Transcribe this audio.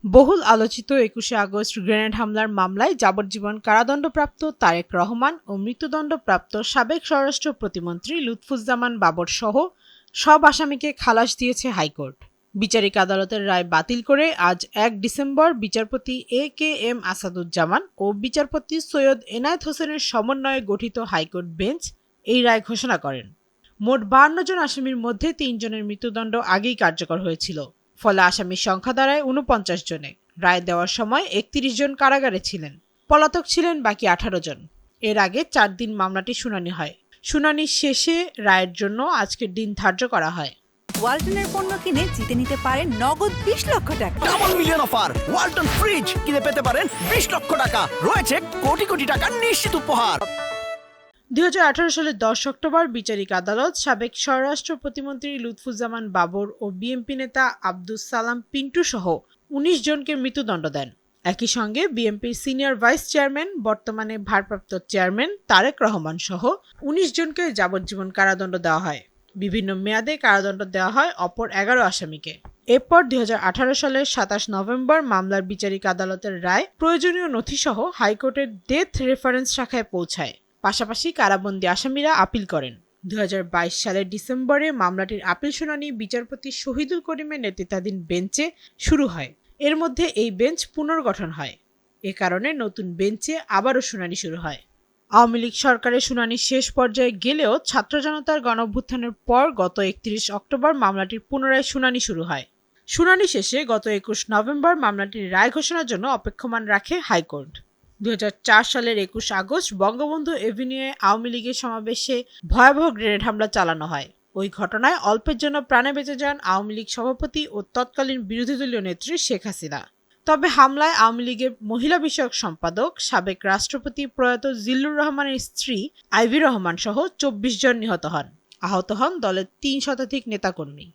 বহুল আলোচিত ২১শে আগস্ট গ্রেনেড হামলার মামলায় যাবজ্জীবন কারাদণ্ডপ্রাপ্ত তারেক রহমান ও মৃত্যুদণ্ডপ্রাপ্ত সাবেক স্বরাষ্ট্র প্রতিমন্ত্রী লুৎফুজ্জামান বাবর সহ সব আসামিকে খালাস দিয়েছে হাইকোর্ট। বিচারিক আদালতের রায় বাতিল করে আজ ১ ডিসেম্বর বিচারপতি এ.কে.এম. আসাদুজ্জামান ও বিচারপতি সৈয়দ এনায়েত হোসেনের সমন্বয়ে গঠিত হাইকোর্ট বেঞ্চ এই রায় ঘোষণা করেন। মোট ৫২ জন আসামির মধ্যে ৩ জনের মৃত্যুদণ্ড আগেই কার্যকর হয়েছিল। ফলে আসামির সংখ্যা দাঁড়ায় ৪৯ জনে। রায় দেওয়ার সময় ৩১ জন কারাগারে ছিলেন, পলাতক ছিলেন বাকি ১৮ জন। এর আগে ৪ দিন মামলাটি শুনানি হয়। শুনানি শেষে রায়ের জন্য আজকের দিন ধার্য করা হয়। ওয়ালটনের পণ্য কিনে জিতে নিতে পারেন নগদ ২০ লক্ষ টাকা। Double million offer! Walton fridge কিনে পেতে পারেন ২০ লক্ষ টাকা। রয়েছে কোটি কোটি টাকার নিশ্চিত উপহার। ২০১৮ সালের ১০ অক্টোবর বিচারিক আদালত সাবেক স্বরাষ্ট্র প্রতিমন্ত্রী লুৎফুজ্জামান বাবর ও বিএনপি নেতা আব্দুস সালাম পিন্টু সহ ১৯ জনকে মৃত্যুদণ্ড দেন। একই সঙ্গে বিএনপির সিনিয়র ভাইস চেয়ারম্যান, বর্তমানে ভারপ্রাপ্ত চেয়ারম্যান তারেক রহমান সহ ১৯ জনকে যাবজ্জীবন কারাদণ্ড দেওয়া হয়। বিভিন্ন মেয়াদে কারাদণ্ড দেওয়া হয় অপর ১১ আসামিকে। এরপর ২০১৮ সালের ২৭ নভেম্বর মামলার বিচারিক আদালতের রায় প্রয়োজনীয় নথিসহ হাইকোর্টের ডেথ রেফারেন্স শাখায় পৌঁছায়। পাশাপাশি কারাবন্দী আসামিরা আপিল করেন। ২০২২ সালের ডিসেম্বরে মামলাটির আপিল শুনানি বিচারপতি শহীদুল করিমের নেতৃত্বাধীন বেঞ্চে শুরু হয়। এর মধ্যে এই বেঞ্চ পুনর্গঠন হয়। এ কারণে নতুন বেঞ্চে আবারও শুনানি শুরু হয়। আওয়ামী লীগ সরকারের শুনানি শেষ পর্যায়ে গেলেও ছাত্র জনতার গণঅভ্যুত্থানের পর গত ৩১ অক্টোবর মামলাটির পুনরায় শুনানি শুরু হয়। শুনানি শেষে গত ২১ নভেম্বর মামলাটির রায় ঘোষণার জন্য অপেক্ষমাণ রাখে হাইকোর্ট। ২০০৪ সালের ২১ আগস্ট বঙ্গবন্ধু এভিনিউয়ে আওয়ামী লীগের সমাবেশে ভয়াবহ গ্রেনেড হামলা চালানো হয়। ওই ঘটনায় অল্পের জন্য প্রাণে বেঁচে যান আওয়ামী লীগ সভাপতি ও তৎকালীন বিরোধী দলীয় নেত্রী শেখ হাসিনা। তবে হামলায় আওয়ামী লীগের মহিলা বিষয়ক সম্পাদক, সাবেক রাষ্ট্রপতি প্রয়াত জিল্লুর রহমানের স্ত্রী আইভি রহমান সহ ২৪ জন নিহত হন। আহত হন দলের ৩ শতাধিক নেতাকর্মী।